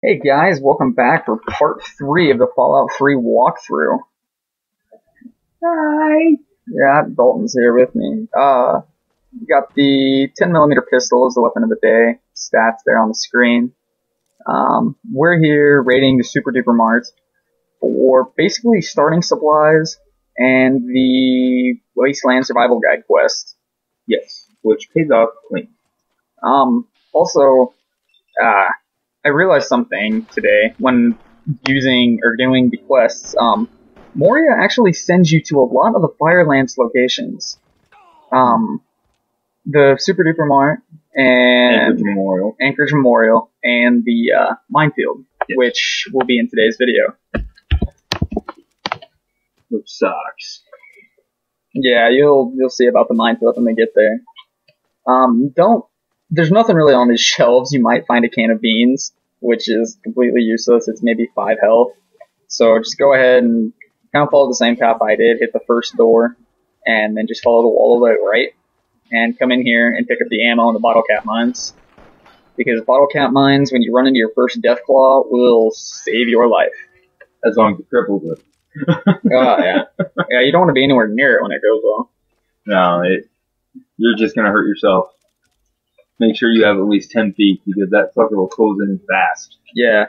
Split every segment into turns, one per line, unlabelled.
Hey guys, welcome back for part 3 of the Fallout 3 walkthrough. Hi! Yeah, Dalton's here with me. We got the 10mm pistol as the weapon of the day. Stats there on the screen. We're here raiding the superdooper mart for basically starting supplies and the Wasteland survival guide quest.
Yes, which pays off clean.
Also, I realized something today when using or doing the quests. Moria actually sends you to a lot of the Firelands locations. The Super Duper Mart and Anchorage Memorial and the Minefield, yes, which will be in today's video.
Which sucks.
Yeah, you'll see about the Minefield when we get there. There's nothing really on these shelves. You might find a can of beans, which is completely useless. It's maybe 5 health. So just go ahead and kind of follow the same path I did. Hit the first door, and then just follow the wall to the right. And come in here and pick up the ammo and the bottle cap mines. Because bottle cap mines, when you run into your first Deathclaw, will save your life.
As long as you're crippled with it.
Yeah. Yeah, you don't want to be anywhere near it when it goes off.
No, you're just going to hurt yourself. Make sure you have at least 10 feet, because that fucker will close in fast.
Yeah.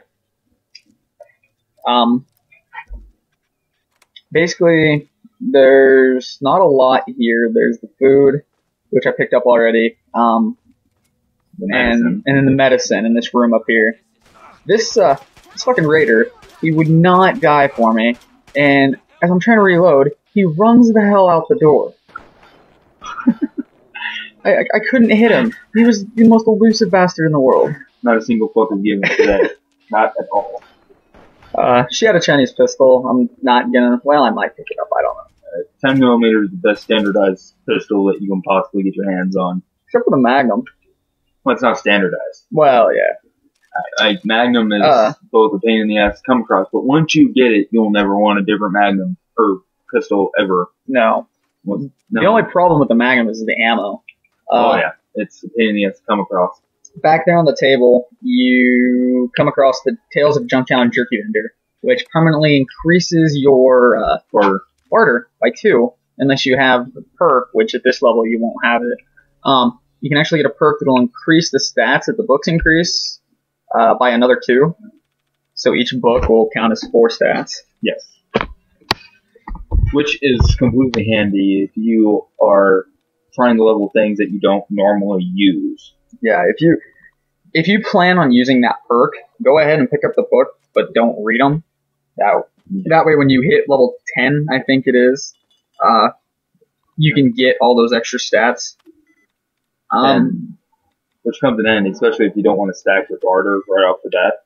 Basically, there's not a lot here. There's the food, which I picked up already, and then the medicine in this room up here. This fucking raider, he would not die for me, and as I'm trying to reload, he runs the hell out the door. I couldn't hit him. He was the most elusive bastard in the world.
Not a single fuck is given today. Not at all.
She had a Chinese pistol. I'm not gonna, well, I might pick it up, I don't know.
10mm is the best standardized pistol that you can possibly get your hands on.
Except for the Magnum.
Well, it's not standardized.
Well, yeah.
Magnum is both a pain in the ass to come across, but once you get it, you'll never want a different Magnum or pistol ever.
No.
No.
The only problem with the Magnum is the ammo.
Oh yeah, it's a pain in the ass to come across.
Back there on the table, you come across the Tales of Junktown Jerky Vendor, which permanently increases your barter by 2, unless you have the perk, which at this level you won't have it. You can actually get a perk that will increase the stats that the books increase by another 2. So each book will count as 4 stats.
Yes. Which is completely handy if you are trying to level things that you don't normally use.
Yeah, if you plan on using that perk, go ahead and pick up the book, but don't read them. That way when you hit level 10, I think it is, you can get all those extra stats.
Which comes in handy, especially if you don't want to stack your barter right off the bat.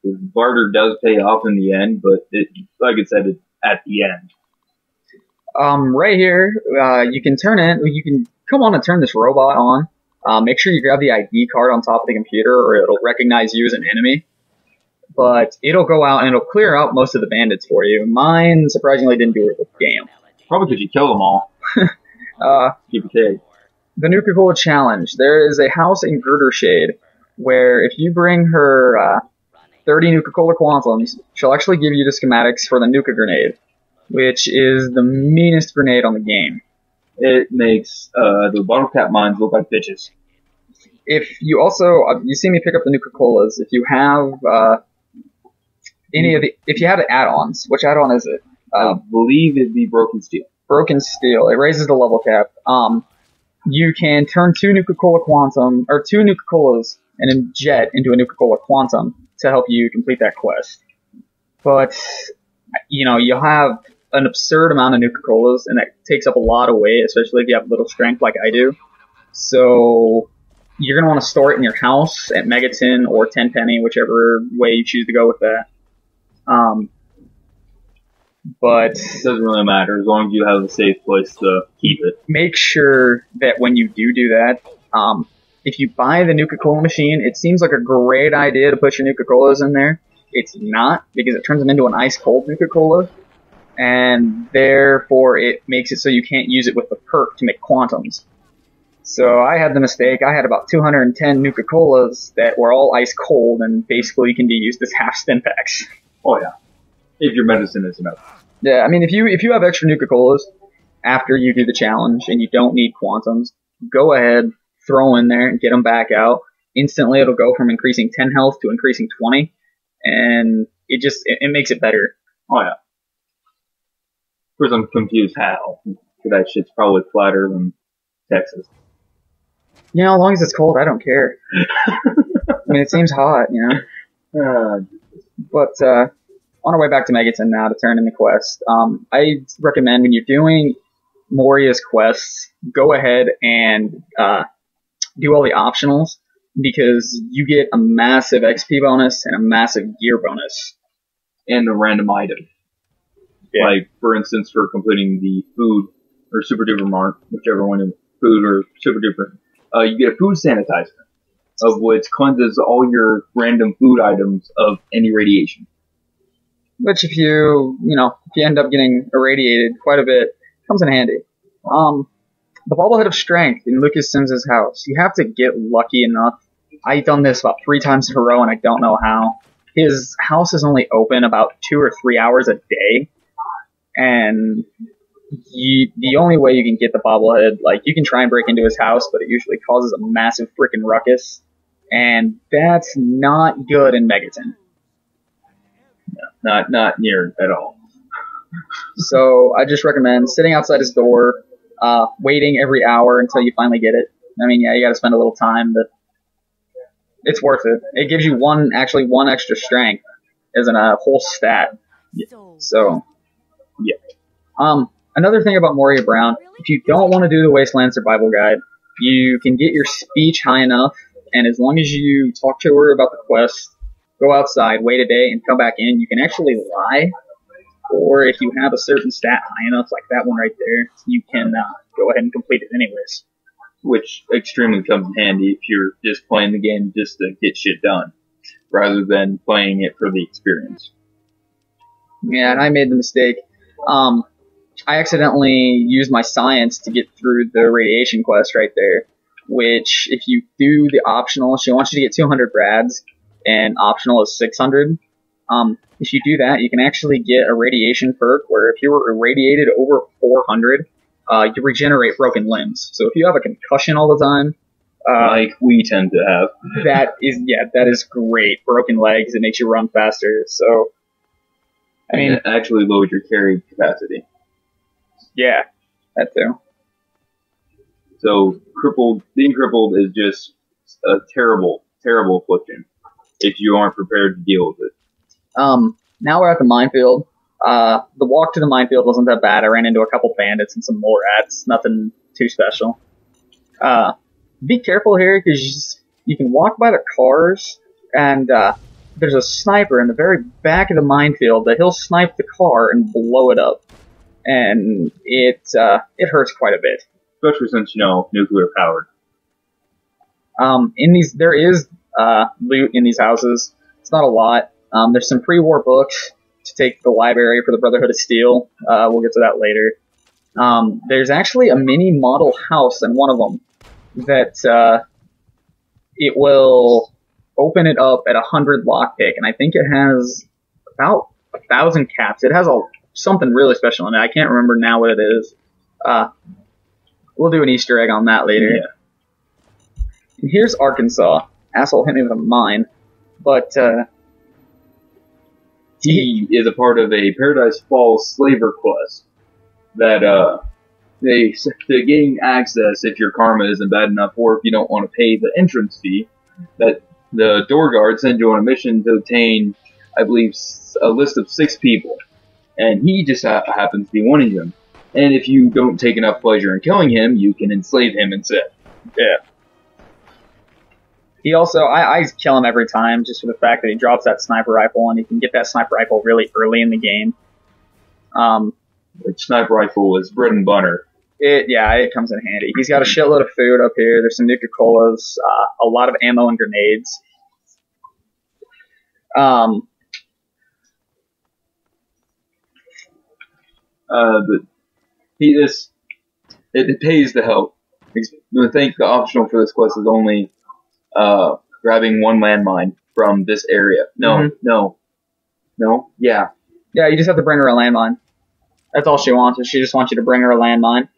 The barter does pay off in the end, but like I said, it's at the end.
Right here, you can come on and turn this robot on. Make sure you grab the ID card on top of the computer or it'll recognize you as an enemy. But it'll go out and it'll clear out most of the bandits for you. Mine, surprisingly, didn't do it with the game.
Probably because you killed them all. Keep it cake.
The Nuka-Cola Challenge. There is a house in Girdershade where if you bring her 30 Nuka-Cola Quantums, she'll actually give you the schematics for the Nuka Grenade, which is the meanest grenade on the game.
It makes the bottle cap mines look like bitches.
If you also, you see me pick up the Nuka-Colas, if you have if you have the add-ons, which add-on is it?
I believe it'd be Broken Steel.
Broken Steel. It raises the level cap. You can turn 2 Nuka-Cola Quantum, or 2 Nuka-Colas and inject into a Nuka-Cola Quantum to help you complete that quest. But, you'll have an absurd amount of Nuka-Colas, and that takes up a lot of weight, especially if you have little strength like I do. So, you're going to want to store it in your house at Megaton or Tenpenny, whichever way you choose to go with that. But
it doesn't really matter as long as you have a safe place to keep it.
Make sure that when you do that, if you buy the Nuka-Cola machine, it seems like a great idea to put your Nuka-Colas in there. It's not, because it turns them into an ice-cold Nuka-Cola, and therefore it makes it so you can't use it with the perk to make quantums. So I had the mistake. I had about 210 Nuka-Colas that were all ice cold and basically can be used as half stim packs.
Oh yeah, if your medicine is enough.
Yeah, I mean, if you have extra Nuka-Colas after you do the challenge and you don't need quantums, go ahead, throw in there, and get them back out. Instantly, it'll go from increasing 10 health to increasing 20, and it makes it better.
Oh yeah. Of course, I'm confused how. That shit's probably flatter than Texas.
You know, as long as it's cold, I don't care. I mean, it seems hot, you know. But on our way back to Megaton now to turn in the quest, I recommend when you're doing Moria's quests, go ahead and do all the optionals, because you get a massive XP bonus and a massive gear bonus.
And the random item. Yeah. Like, for instance, for completing the food or super duper mart, whichever one is food or super duper, you get a food sanitizer, of which cleanses all your random food items of any radiation.
Which if you end up getting irradiated quite a bit, comes in handy. The bobblehead of strength in Lucas Sims's house. You have to get lucky enough. I've done this about 3 times in a row and I don't know how. His house is only open about 2 or 3 hours a day. And the only way you can get the bobblehead, like, you can try and break into his house, but it usually causes a massive freaking ruckus. And that's not good in Megaton.
No, not near at all.
So I just recommend sitting outside his door, waiting every hour until you finally get it. I mean, yeah, you gotta spend a little time, but it's worth it. It gives you one extra strength as in a whole stat. So, yeah. Another thing about Moria Brown, if you don't want to do the Wasteland Survival Guide, you can get your speech high enough, and as long as you talk to her about the quest, go outside, wait a day, and come back in, you can actually lie. Or if you have a certain stat high enough, like that one right there, you can go ahead and complete it anyways.
Which extremely comes in handy if you're just playing the game just to get shit done, rather than playing it for the experience.
Yeah, and I made the mistake. I accidentally used my science to get through the radiation quest right there, which if you do the optional, she wants you to get 200 rads, and optional is 600. If you do that, you can actually get a radiation perk where if you were irradiated over 400, you regenerate broken limbs. So if you have a concussion all the time,
like we tend to have,
that is great. Broken legs, it makes you run faster. So, I mean,
it actually lowers your carry capacity.
Yeah, that too.
So being crippled is just a terrible, terrible affliction if you aren't prepared to deal with it.
Now we're at the minefield. The walk to the minefield wasn't that bad. I ran into a couple bandits and some more rats. Nothing too special. Be careful here because you can walk by the cars and there's a sniper in the very back of the minefield that he'll snipe the car and blow it up. And it hurts quite a bit.
Especially since, nuclear powered.
There is loot in these houses. It's not a lot. There's some pre-war books to take to the library for the Brotherhood of Steel. We'll get to that later. There's actually a mini model house in one of them that it will open it up at 100 lockpick, and I think it has about 1,000 caps. It has something really special in it. I can't remember now what it is. We'll do an Easter egg on that later. Yeah. And here's Arkansas. Asshole hit me with a mine. But,
he is a part of a Paradise Falls slaver quest that, they gain access if your karma isn't bad enough, or if you don't want to pay the entrance fee, that the door guard sends you on a mission to obtain, I believe, a list of 6 people. And he just happens to be one of them. And if you don't take enough pleasure in killing him, you can enslave him instead.
Yeah. He also, I kill him every time just for the fact that he drops that sniper rifle, and you can get that sniper rifle really early in the game.
The sniper rifle is bread and butter.
It comes in handy. He's got a shitload of food up here. There's some Nuka-Colas, a lot of ammo and grenades.
But it pays to help I think the optional for this quest is only grabbing one landmine from this area. No, yeah.
Yeah, you just have to bring her a landmine. That's all she wants. Is she just wants you to bring her a landmine.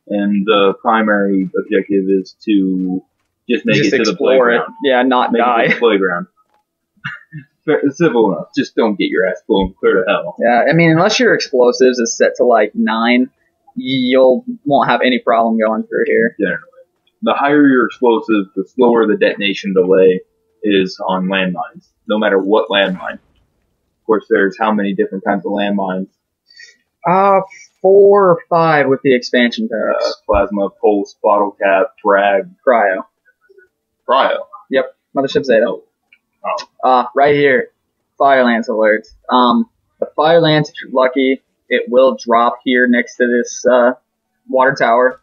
And the primary objective is to just make it to the playground.
Yeah, not die.
It to the playground. Simple enough. Just don't get your ass blown clear to hell.
Yeah, I mean, unless your explosives is set to like 9, you won't have any problem going through here.
Generally. The higher your explosive, the slower the detonation delay is on landmines. No matter what landmine. Of course, there's how many different kinds of landmines?
4 or 5 with the expansion packs.
Plasma, pulse, bottle cap, drag,
Cryo.
cryo.
Yep, Mothership Zeta.
Oh.
Right here. Fire Lance alert. The Fire Lance, if you're lucky, it will drop here next to this water tower.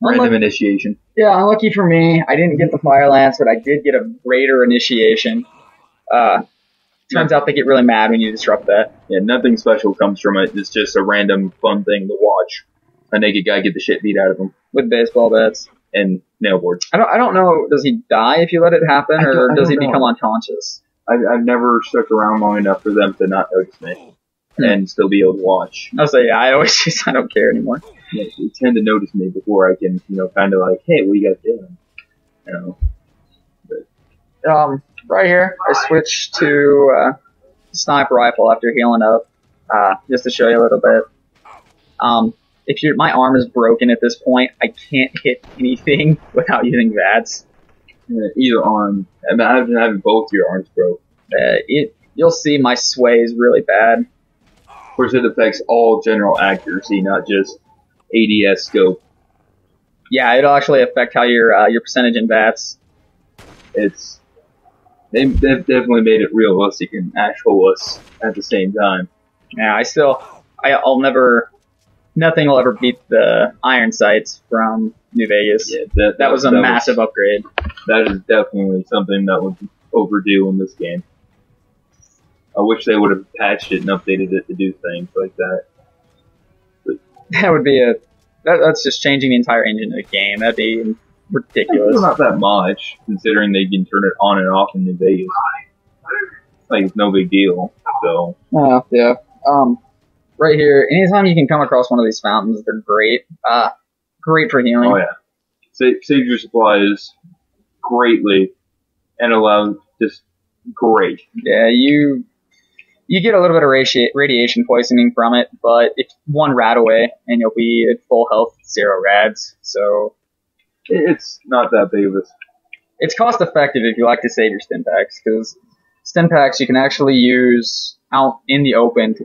Random initiation.
Yeah, unlucky for me, I didn't get the Fire Lance, but I did get a Raider initiation. Turns out they get really mad when you disrupt that.
Yeah, nothing special comes from it. It's just a random fun thing to watch. A naked guy get the shit beat out of him.
With baseball bats.
And nail boards.
I don't know, does he die if you let it happen, or does he become unconscious?
I've never stuck around long enough for them to not notice me. And still be able to watch.
I'll say, yeah, I always just, I don't care anymore.
Yeah, they tend to notice me before I can, kind of like, hey, what you guys doing?
Right here, I switched to sniper rifle after healing up, just to show you a little bit. If my arm is broken at this point, I can't hit anything without using VATS.
Either arm. I mean, I've been having both your arms broke.
You'll see my sway is really bad.
Of course, it affects all general accuracy, not just ADS scope.
Yeah, it'll actually affect how your percentage in VATS.
They've definitely made it realistic and actual-less at the same time.
Yeah, nothing will ever beat the iron sights from New Vegas.
Yeah,
that was a massive upgrade.
That is definitely something that was overdue in this game. I wish they would have patched it and updated it to do things like that. But
that would be that's just changing the entire engine of the game. That'd be ridiculous.
It's not that much, considering they can turn it on and off in New Vegas. Like, it's no big deal, so.
Yeah. Right here, anytime you can come across one of these fountains, they're great. Great for healing.
Oh, yeah. Save your supplies greatly, and allow just great.
Yeah, you get a little bit of radiation poisoning from it, but it's 1 rad away, and you'll be at full health, 0 rads, so.
It's not that big of a...
It's cost effective if you like to save your stim packs, because stim packs you can actually use out in the open to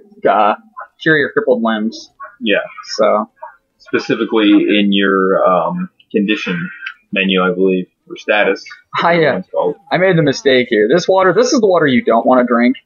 cure your crippled limbs.
Yeah.
So.
Specifically in your condition menu, I believe, or status.
I made the mistake here. This is the water you don't want to drink.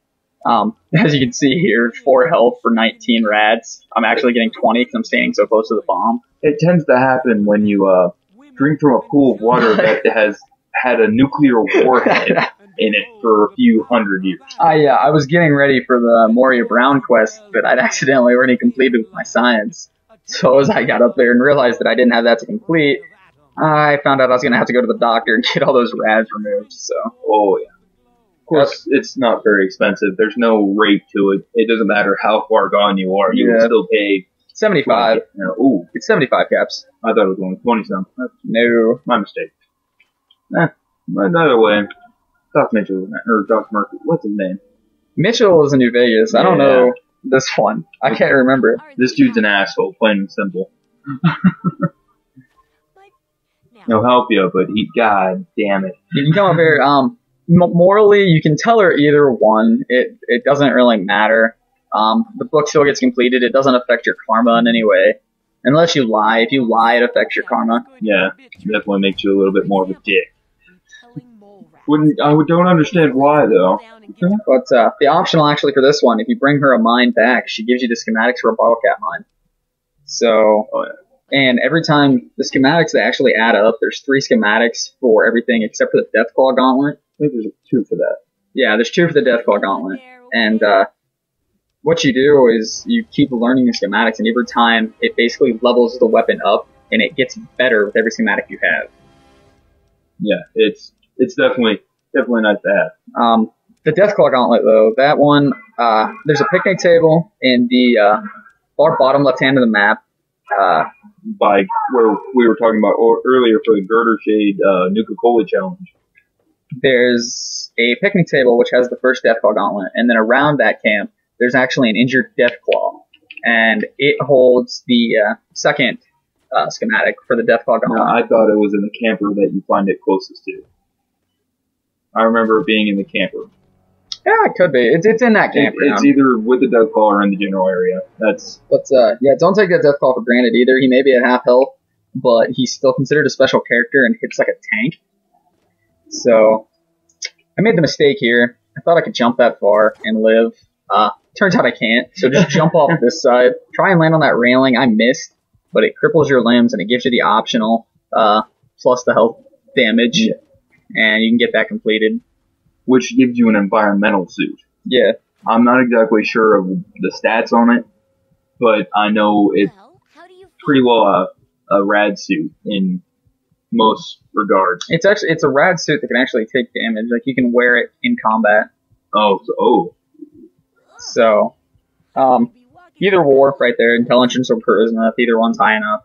As you can see here, 4 health for 19 rads. I'm actually getting 20 because I'm standing so close to the bomb.
It tends to happen when you drink from a pool of water that has had a nuclear warhead in it for a few hundred years.
I was getting ready for the Moria Brown quest, but I'd accidentally already completed with my science. So as I got up there and realized that I didn't have that to complete, I found out I was going to have to go to the doctor and get all those rads removed. So.
Oh, yeah. Of course, it's not very expensive. There's no rate to it. It doesn't matter how far gone you are. You will still pay
75.
Ooh.
It's 75 caps.
I thought it was only 20 something.
No.
My mistake. Another way. Doc Mitchell, or Doc Murphy. What's his name?
Mitchell is in New Vegas. I don't know this one. I can't remember.
This dude's an asshole, plain and simple. He'll help you, but God damn it.
You can come up here. Morally, you can tell her either one. It doesn't really matter. The book still gets completed. It doesn't affect your karma in any way. Unless you lie. If you lie, it affects your karma.
Yeah, it definitely makes you a little bit more of a dick. I don't understand why, though.
But the optional, actually, for this one, if you bring her a mine back, she gives you the schematics for a bottle cap mine. So, and every time the schematics, they actually add up. There's 3 schematics for everything except for the Deathclaw Gauntlet.
I think there's 2 for that.
Yeah, there's 2 for the Deathclaw Gauntlet. And what you do is you keep learning the schematics, and every time it basically levels the weapon up and it gets better with every schematic you have.
Yeah, it's definitely nice to have.
The Deathclaw Gauntlet, though, that one, there's a picnic table in the far bottom left hand of the map.
By where we were talking about earlier for the Girder Shade Nuka-Cola challenge.
There's a picnic table which has the first Deathclaw Gauntlet, and then around that camp, there's actually an injured Deathclaw, and it holds the second schematic for the Deathclaw Gauntlet.
No, I thought it was in the camper that you find it closest to. I remember it being in the camper.
Yeah, it could be. It's in that camper.
It's either with the Deathclaw or in the general area. But
yeah, don't take that Deathclaw for granted either. He may be at half health, but he's still considered a special character and hits like a tank. So, I made the mistake here. I thought I could jump that far and live. Turns out I can't, so just jump off this side. Try and land on that railing. I missed, but it cripples your limbs and it gives you the optional plus the health damage, and you can get that completed.
Which gives you an environmental suit.
Yeah.
I'm not exactly sure of the stats on it, but I know it's pretty well a rad suit in most regards.
It's a rad suit that can actually take damage. Like, you can wear it in combat. So, either warp right there, intelligence or charisma, if either one's high enough.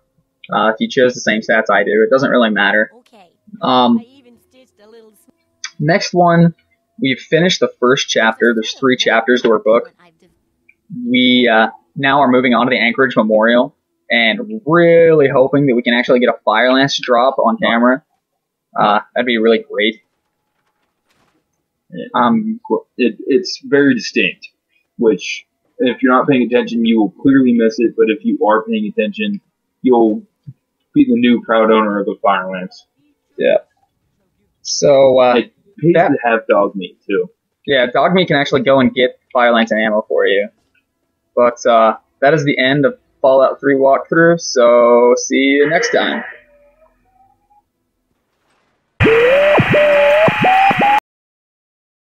If you chose the same stats I do, it doesn't really matter. Next one, we've finished the first chapter. There's 3 chapters to our book. We now are moving on to the Anchorage Memorial, and really hoping that we can actually get a Fire Lance drop on camera. That'd be really great.
It's very distinct, which, if you're not paying attention, you will clearly miss it, but if you are paying attention, you'll be the new proud owner of a Fire Lance.
Yeah. So,
it pays to have dog meat, too.
Yeah, dog meat can actually go and get Fire Lance and ammo for you. But, that is the end of Fallout 3 walkthrough, so see you next time.